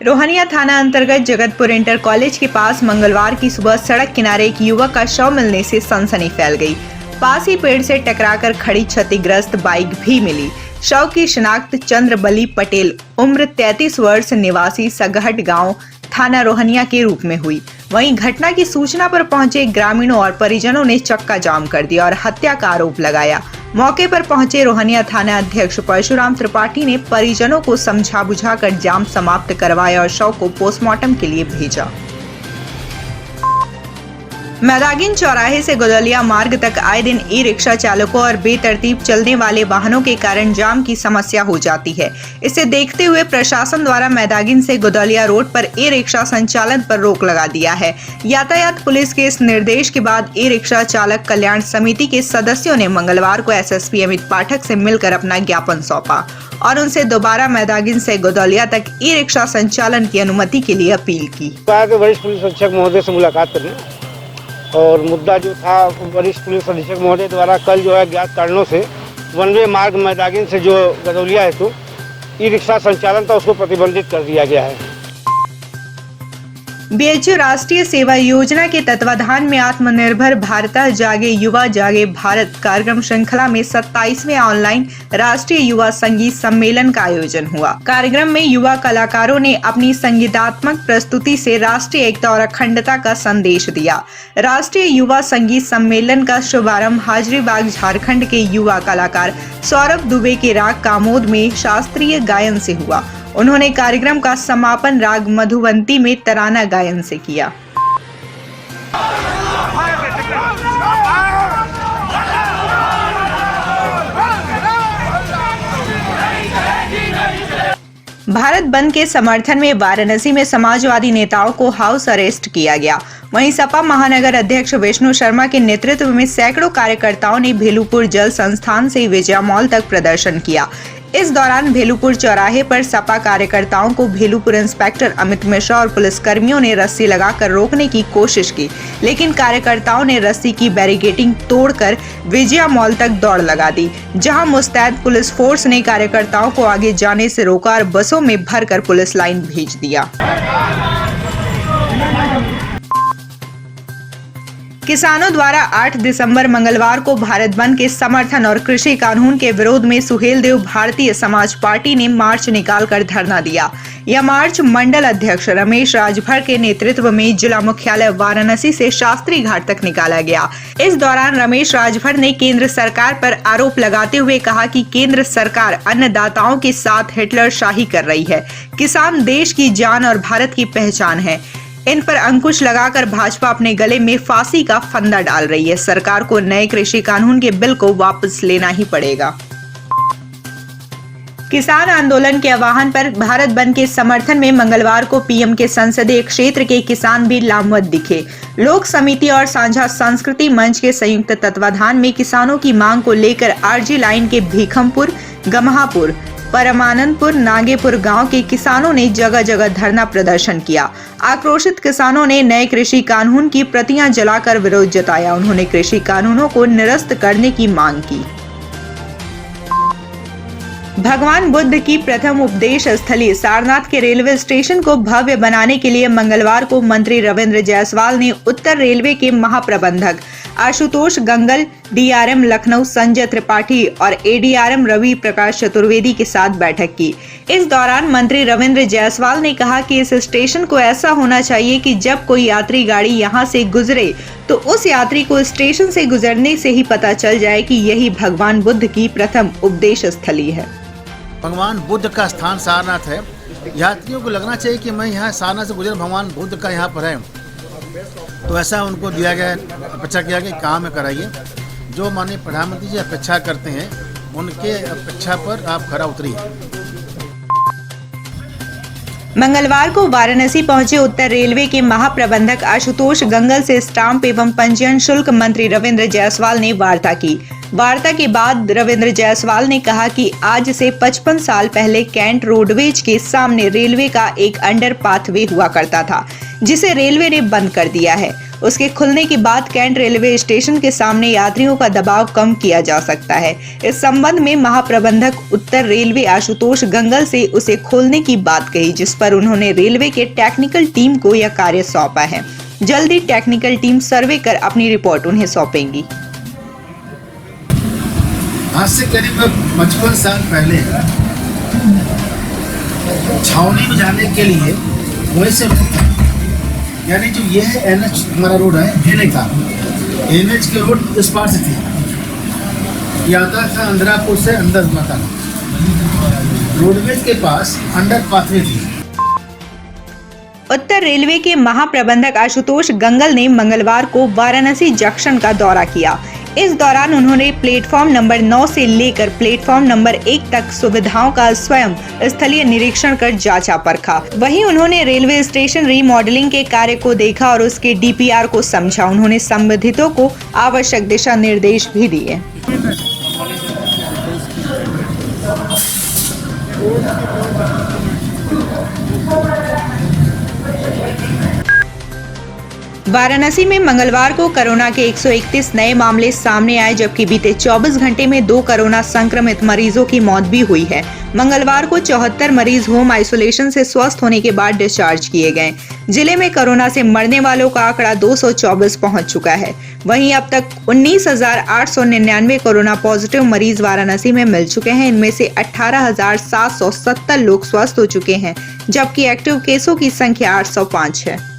रोहनिया थाना अंतर्गत Jagatpur inter college के पास मंगलवार की सुबह सड़क किनारे एक युवक का शव मिलने से सनसनी फैल गई। पास ही पेड़ से टकराकर खड़ी क्षतिग्रस्त बाइक भी मिली। शव की शिनाख्त चंद्रबली पटेल उम्र 33 वर्ष निवासी सगहट गांव थाना रोहनिया के रूप में हुई। वहीं घटना की सूचना पर पहुंचे ग्रामीणों और परिजनों ने चक्का जाम कर दिया और हत्या का आरोप लगाया। मौके पर पहुंचे रोहनिया थाना अध्यक्ष परशुराम त्रिपाठी ने परिजनों को समझा बुझाकर जाम समाप्त करवाया और शव को पोस्टमार्टम के लिए भेजा। मैदागिन चौराहे से गोदलिया मार्ग तक आए दिन ई रिक्शा चालकों और बेतरतीब चलने वाले वाहनों के कारण जाम की समस्या हो जाती है। इसे देखते हुए प्रशासन द्वारा मैदागिन से गोदलिया रोड पर ई रिक्शा संचालन पर रोक लगा दिया है। यातायात पुलिस के इस निर्देश के बाद ई रिक्शा चालक कल्याण समिति के सदस्यों ने मंगलवार को एसएसपी अमित पाठक से मिलकर अपना ज्ञापन सौंपा और उनसे दोबारा मैदागिन से गोदलिया तक ई रिक्शा संचालन की अनुमति के लिए अपील की। वरिष्ठ पुलिस अधीक्षक महोदय से मुलाकात करनी और मुद्दा जो था वरिष्ठ पुलिस अधीक्षक महोदय द्वारा कल जो है ज्ञात कारणों से वन वे मार्ग मैदागिन से जो गदौलिया है तो ई रिक्शा संचालन था उसको प्रतिबंधित कर दिया गया है। बीएचयू राष्ट्रीय सेवा योजना के तत्वाधान में आत्मनिर्भर भारत जागे युवा जागे भारत कार्यक्रम श्रृंखला में 27वें ऑनलाइन राष्ट्रीय युवा संगीत सम्मेलन का आयोजन हुआ। कार्यक्रम में युवा कलाकारों ने अपनी संगीतात्मक प्रस्तुति से राष्ट्रीय एकता और अखंडता का संदेश दिया। राष्ट्रीय युवा संगीत सम्मेलन का शुभारंभ हाजरीबाग झारखंड के युवा कलाकार सौरभ दुबे के राग कामोद में शास्त्रीय गायन से हुआ। उन्होंने कार्यक्रम का समापन राग मधुवंती में तराना गायन से किया। भारत बंद के समर्थन में वाराणसी में समाजवादी नेताओं को हाउस अरेस्ट किया गया। वहीं सपा महानगर अध्यक्ष विष्णु शर्मा के नेतृत्व में सैकड़ों कार्यकर्ताओं ने भेलूपुर जल संस्थान से विजया मॉल तक प्रदर्शन किया। इस दौरान भेलूपुर चौराहे पर सपा कार्यकर्ताओं को भेलूपुर इंस्पेक्टर अमित मिश्रा और पुलिसकर्मियों ने रस्सी लगाकर रोकने की कोशिश की, लेकिन कार्यकर्ताओं ने रस्सी की बैरिकेडिंग तोड़कर विजया मॉल तक दौड़ लगा दी, जहां मुस्तैद पुलिस फोर्स ने कार्यकर्ताओं को आगे जाने से रोका और बसों में भरकर पुलिस लाइन भेज दिया। किसानों द्वारा 8 दिसंबर मंगलवार को भारत बंद के समर्थन और कृषि कानून के विरोध में सुहेलदेव भारतीय समाज पार्टी ने मार्च निकालकर धरना दिया। यह मार्च मंडल अध्यक्ष रमेश राजभर के नेतृत्व में जिला मुख्यालय वाराणसी से शास्त्री घाट तक निकाला गया। इस दौरान रमेश राजभर ने केंद्र सरकार पर आरोप लगाते हुए कहा कि केंद्र सरकार अन्नदाताओं के साथ हिटलर शाही कर रही है। किसान देश की जान और भारत की पहचान है। इन पर अंकुश लगाकर भाजपा अपने गले में फांसी का फंदा डाल रही है। सरकार को नए कृषि कानून के बिल को वापस लेना ही पड़ेगा। किसान आंदोलन के आह्वान पर भारत बंद के समर्थन में मंगलवार को पीएम के संसदीय क्षेत्र के किसान भी लामबंद दिखे। लोक समिति और साझा संस्कृति मंच के संयुक्त तत्वाधान में किसानों की मांग को लेकर आरजी लाइन के भीखमपुर, गम्हापुर, परमानंदपुर, नागेपुर गांव के किसानों ने जगह जगह धरना प्रदर्शन किया। आक्रोशित किसानों ने नए कृषि कानून की प्रतियां जलाकर विरोध जताया। उन्होंने कृषि कानूनों को निरस्त करने की मांग की। भगवान बुद्ध की प्रथम उपदेश स्थली सारनाथ के रेलवे स्टेशन को भव्य बनाने के लिए मंगलवार को मंत्री रविंद्र जायसवाल ने उत्तर रेलवे के महाप्रबंधक आशुतोष गंगल, डीआरएम लखनऊ संजय त्रिपाठी और एडीआरएम रवि प्रकाश चतुर्वेदी के साथ बैठक की। इस दौरान मंत्री रविंद्र जायसवाल ने कहा कि इस स्टेशन को ऐसा होना चाहिए कि जब कोई यात्री गाड़ी यहां से गुजरे तो उस यात्री को स्टेशन से गुजरने से ही पता चल जाए कि यही भगवान बुद्ध की प्रथम उपदेश स्थली है। भगवान बुद्ध का स्थान सारनाथ है। यात्रियों को लगना चाहिए कि मैं यहाँ सारनाथ से गुजर, भगवान बुद्ध का यहाँ पर है। तो ऐसा उनको दिया गया, अपेक्षा किया गया काम में कराइए। जो माननीय प्रधानमंत्री जी अपेक्षा करते हैं उनके अपेक्षा पर आप खरा उतरिए। मंगलवार को वाराणसी पहुंचे उत्तर रेलवे के महाप्रबंधक आशुतोष गंगल से स्टाम्प एवं पंजीयन शुल्क मंत्री रविंद्र जायसवाल ने वार्ता की। वार्ता के बाद रविंद्र जायसवाल ने कहा कि आज से 55 साल पहले कैंट रोडवेज के सामने रेलवे का एक अंडर पाथवे हुआ करता था, जिसे रेलवे ने बंद कर दिया है। उसके खुलने के बाद कैंट रेलवे स्टेशन के सामने यात्रियों का दबाव कम किया जा सकता है। इस संबंध में महाप्रबंधक उत्तर रेलवे आशुतोष गंगल से उसे खोलने की बात कही, जिस पर उन्होंने रेलवे के टेक्निकल टीम को यह कार्य सौंपा है। जल्दी टेक्निकल टीम सर्वे कर अपनी रिपोर्ट उन्हें सौंपेगी। आज से करीब 55 साल पहले छावनी में जाने के लिए वहीं से यानी जो ये है NH हमारा रोड है NH का NH के रोड इस पार से थी, ये आता था अंधरापुर से अंदर माता रोडवेज के पास अंडर पाथवे थी। उत्तर रेलवे के महाप्रबंधक आशुतोष गंगल ने मंगलवार को वाराणसी जंक्शन का दौरा किया। इस दौरान उन्होंने प्लेटफॉर्म नंबर 9 से लेकर प्लेटफॉर्म नंबर 1 तक सुविधाओं का स्वयं स्थलीय निरीक्षण कर जांचा परखा। वहीं उन्होंने रेलवे स्टेशन रीमॉडलिंग के कार्य को देखा और उसके DPR को समझा। उन्होंने संबंधितों को आवश्यक दिशा निर्देश भी दिए। वाराणसी में मंगलवार को कोरोना के 131 नए मामले सामने आए, जबकि बीते 24 घंटे में 2 कोरोना संक्रमित मरीजों की मौत भी हुई है। मंगलवार को 74 मरीज होम आइसोलेशन से स्वस्थ होने के बाद डिस्चार्ज किए गए। जिले में कोरोना से मरने वालों का आंकड़ा 224 पहुंच चुका है। वहीं अब तक 19,899 कोरोना पॉजिटिव मरीज वाराणसी में मिल चुके हैं। इनमें से 18,770 लोग स्वस्थ हो चुके हैं, जबकि एक्टिव केसों की संख्या 805 है।